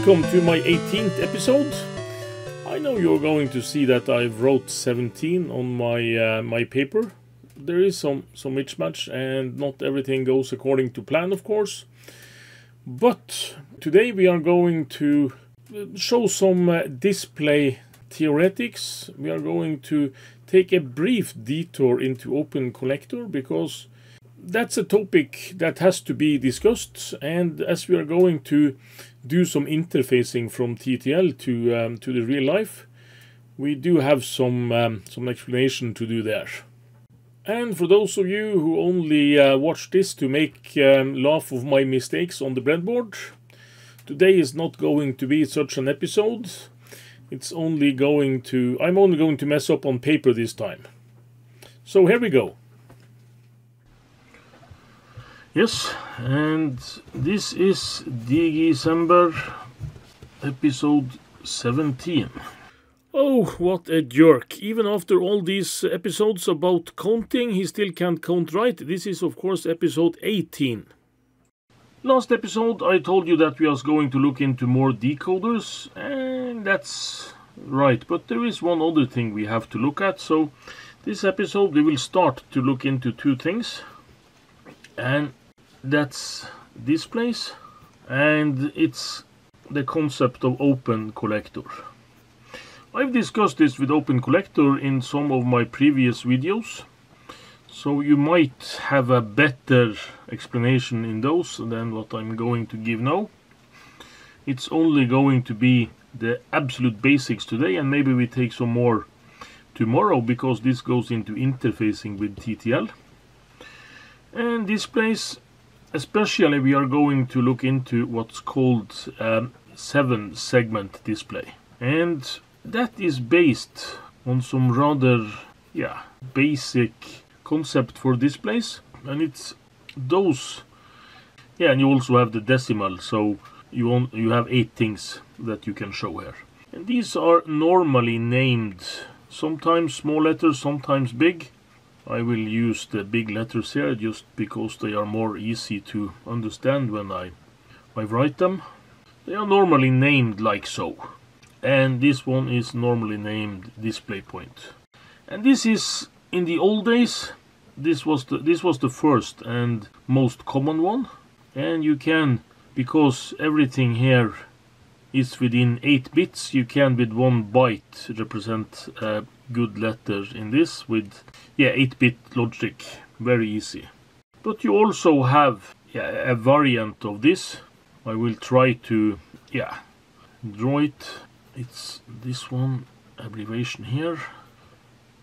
welcome to my 18th episode. I know you're going to see that I've wrote 17 on my paper. There is some mismatch and not everything goes according to plan, of course. But today we are going to show some display theoretics. We are going to take a brief detour into Open Collector because that's a topic that has to be discussed, and as we are going to do some interfacing from TTL to the real life, we do have some explanation to do there. And for those of you who only watch this to make laugh of my mistakes on the breadboard, today is not going to be such an episode. I'm only going to mess up on paper this time. So here we go. Yes, and this is December episode 17. Oh, what a jerk. Even after all these episodes about counting, he still can't count right. This is, of course, episode 18. Last episode, I told you that we are going to look into more decoders, and that's right. But there is one other thing we have to look at. So this episode, we will start to look into two things. And that's displays, and it's the concept of Open Collector. I've discussed this with Open Collector in some of my previous videos, so you might have a better explanation in those than what I'm going to give now. It's only going to be the absolute basics today, and maybe we take some more tomorrow because this goes into interfacing with TTL. And displays, especially we are going to look into what's called 7-segment display, and that is based on some rather basic concept for displays, and it's those, and you also have the decimal, so you have 8 things that you can show here, and these are normally named, sometimes small letters, sometimes big. I will use the big letters here just because they are more easy to understand when I write them. They are normally named like so. And this one is normally named display point. And this is, in the old days, this was the first and most common one. And you can, because everything here is within 8 bits, you can with 1 byte represent a good letter in this with 8-bit logic, very easy. But you also have a variant of this. I will try to draw it. It's this one, abbreviation here,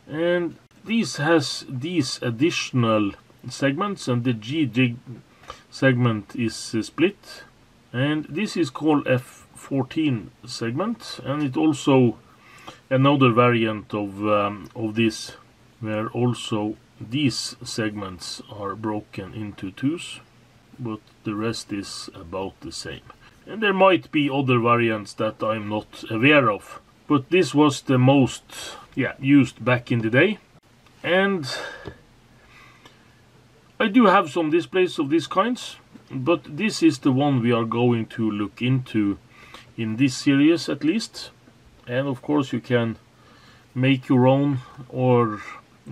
and this has these additional segments, and the G segment is split, and this is called F14 segment, and it also another variant of this, where also these segments are broken into 2s, but the rest is about the same. And there might be other variants that I'm not aware of, but this was the most used back in the day. And I do have some displays of these kinds, but this is the one we are going to look into in this series at least. And of course you can make your own or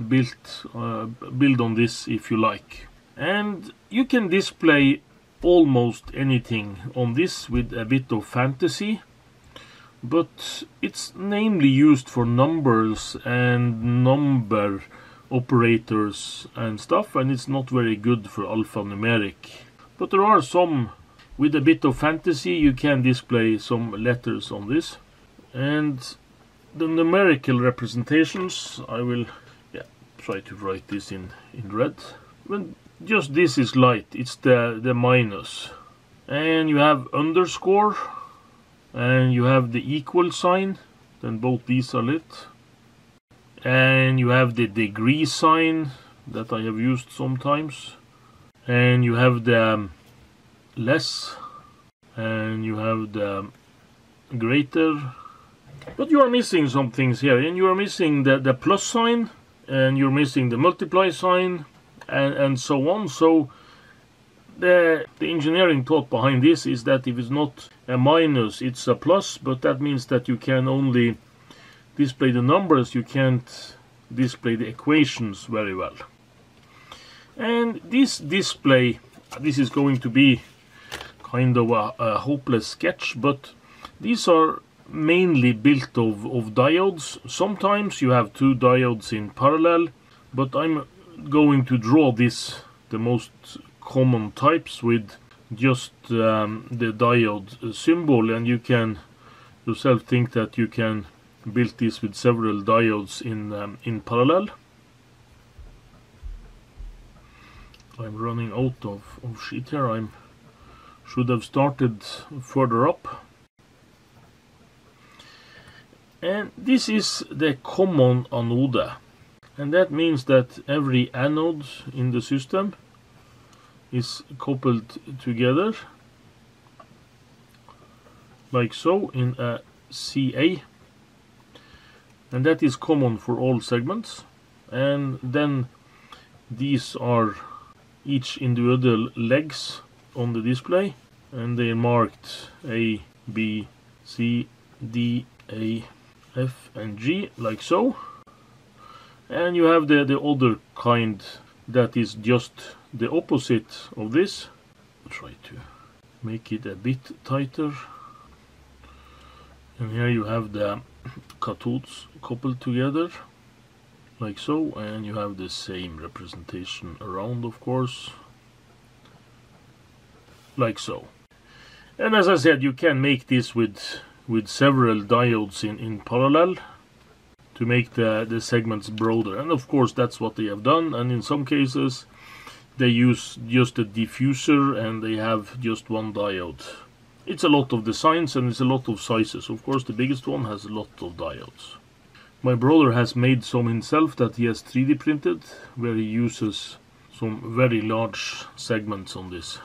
build on this if you like. And you can display almost anything on this with a bit of fantasy, but it's namely used for numbers and number operators and stuff, and it's not very good for alphanumeric. But there are some with a bit of fantasy. You can display some letters on this, and the numerical representations, I will try to write this in red. When just this is light, it's the minus, and you have underscore, and you have the equal sign, then both these are lit, and you have the degree sign that I have used sometimes, and you have the less, and you have the greater, but you are missing some things here, and you are missing the plus sign, and you're missing the multiply sign, and so on. So the engineering thought behind this is that if it's not a minus, it's a plus, but that means that you can only display the numbers, you can't display the equations very well. And this display, this is going to be kind of a hopeless sketch, but these are mainly built of diodes. Sometimes you have two diodes in parallel, but I'm going to draw this, the most common types, with just the diode symbol, and you can yourself think that you can build this with several diodes in parallel. I'm running out of sheet here. I should have started further up. And this is the common anode, and that means that every anode in the system is coupled together like so in a CA, and that is common for all segments. And then these are each individual legs on the display, and they are marked A, B, C, D, A, F and G like so. And you have the other kind that is just the opposite of this. I'll try to make it a bit tighter. And here you have the cathodes coupled together like so, and you have the same representation around, of course, like so. And as I said, you can make this with several diodes in parallel to make the segments broader, and of course that's what they have done. And in some cases they use just a diffuser and they have just one diode. It's a lot of designs and it's a lot of sizes. Of course the biggest one has a lot of diodes. My brother has made some himself that he has 3D printed, where he uses some very large segments on this.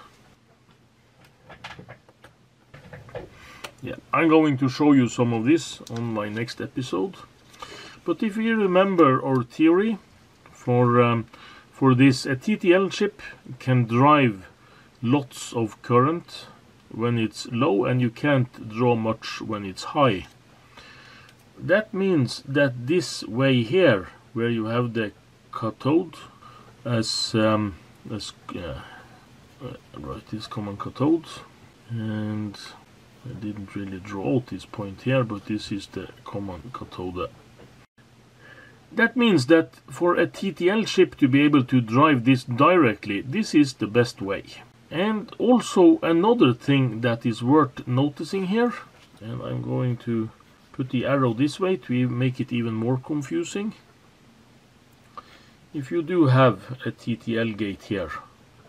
Yeah, I'm going to show you some of this on my next episode. But if you remember our theory for this, a TTL chip can drive lots of current when it's low, and you can't draw much when it's high. That means that this way here, where you have the cathode as right, this common cathode, and I didn't really draw out this point here, but this is the common cathode. That means that for a TTL chip to be able to drive this directly, this is the best way. And also another thing that is worth noticing here, and I'm going to put the arrow this way to make it even more confusing. If you do have a TTL gate here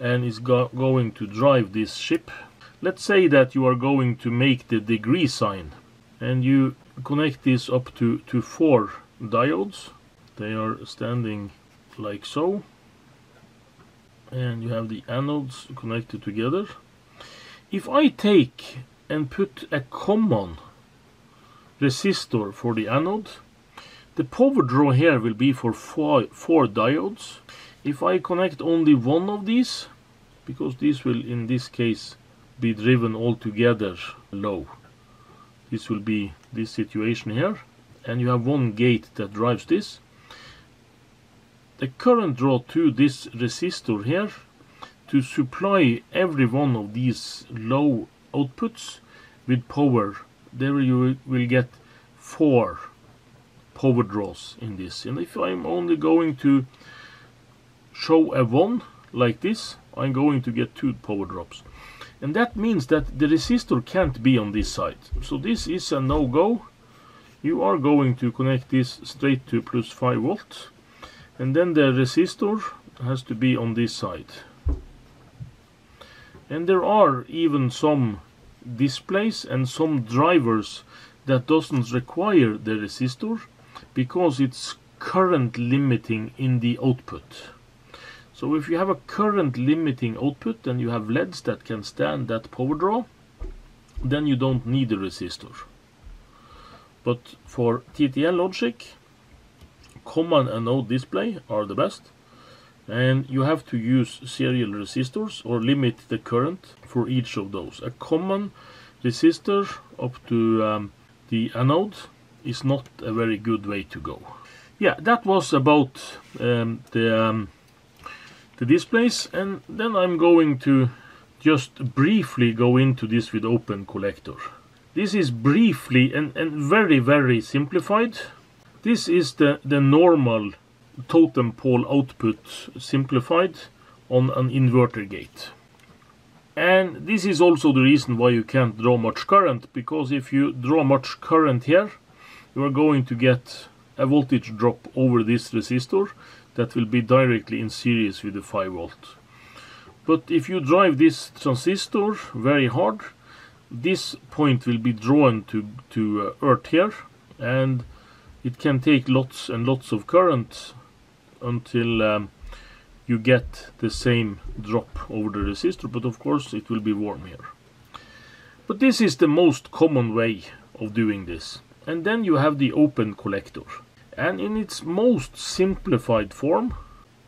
and is going to drive this chip, let's say that you are going to make the degree sign, and you connect this up to 4 diodes. They are standing like so, and you have the anodes connected together. If I take and put a common resistor for the anode, the power draw here will be for 4 diodes. If I connect only one of these, because this will in this case be driven all together low, this will be this situation here, and you have one gate that drives this. The current draw to this resistor here to supply every one of these low outputs with power. There you will get 4 power draws in this. And if I'm only going to show a 1 like this, I'm going to get 2 power drops. And that means that the resistor can't be on this side. So this is a no-go. You are going to connect this straight to plus 5 volts. And then the resistor has to be on this side. And there are even some displays and some drivers that doesn't require the resistor because it's current limiting in the output. So if you have a current limiting output and you have LEDs that can stand that power draw, then you don't need a resistor. But for TTL logic, common anode display are the best, and you have to use serial resistors or limit the current for each of those. A common resistor up to the anode is not a very good way to go. Yeah, that was about the displays, and then I'm going to just briefly go into this with open collector. This is briefly and very, very simplified. This is the normal totem pole output simplified on an inverter gate. And this is also the reason why you can't draw much current, because if you draw much current here, you are going to get a voltage drop over this resistor that will be directly in series with the 5 volt. But if you drive this transistor very hard, this point will be drawn to earth here, and it can take lots and lots of current until you get the same drop over the resistor, but of course it will be warm here. But this is the most common way of doing this. And then you have the open collector. And in its most simplified form,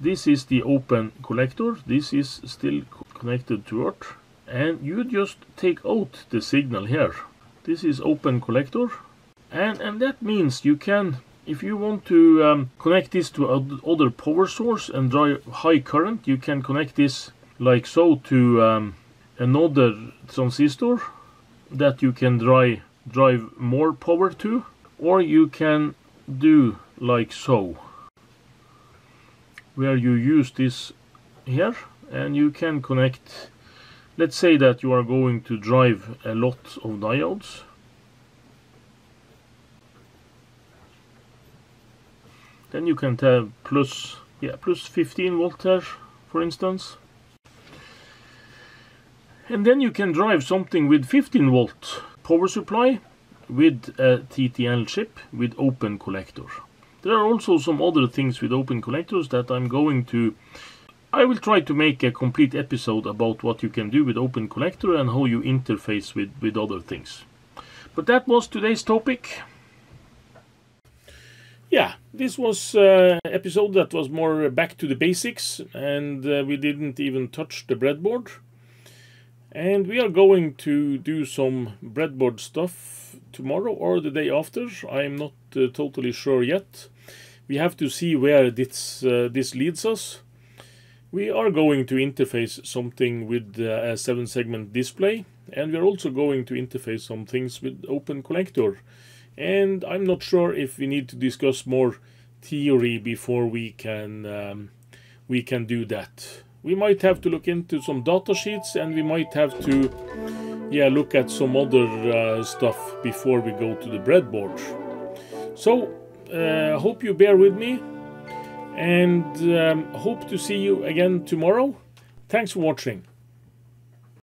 this is the open collector. This is still connected to earth. And you just take out the signal here. This is open collector. And that means you can, if you want to connect this to other power source and draw high current, you can connect this like so to another transistor that you can drive more power to, or you can do like so, where you use this here and you can connect. Let's say that you are going to drive a lot of diodes. Then you can have plus 15 volt there, for instance. And then you can drive something with 15 volt power supply with a TTL chip with open collector. There are also some other things with open collectors that I will try to make a complete episode about what you can do with open collector and how you interface with other things. But that was today's topic. Yeah, this was an episode that was more back to the basics, and we didn't even touch the breadboard. And we are going to do some breadboard stuff tomorrow or the day after. I'm not totally sure yet. We have to see where this leads us. We are going to interface something with a 7-segment display, and we're also going to interface some things with open collector. And I'm not sure if we need to discuss more theory before we can do that. We might have to look into some data sheets, and we might have to look at some other stuff before we go to the breadboard. So hope you bear with me, and hope to see you again tomorrow. Thanks for watching.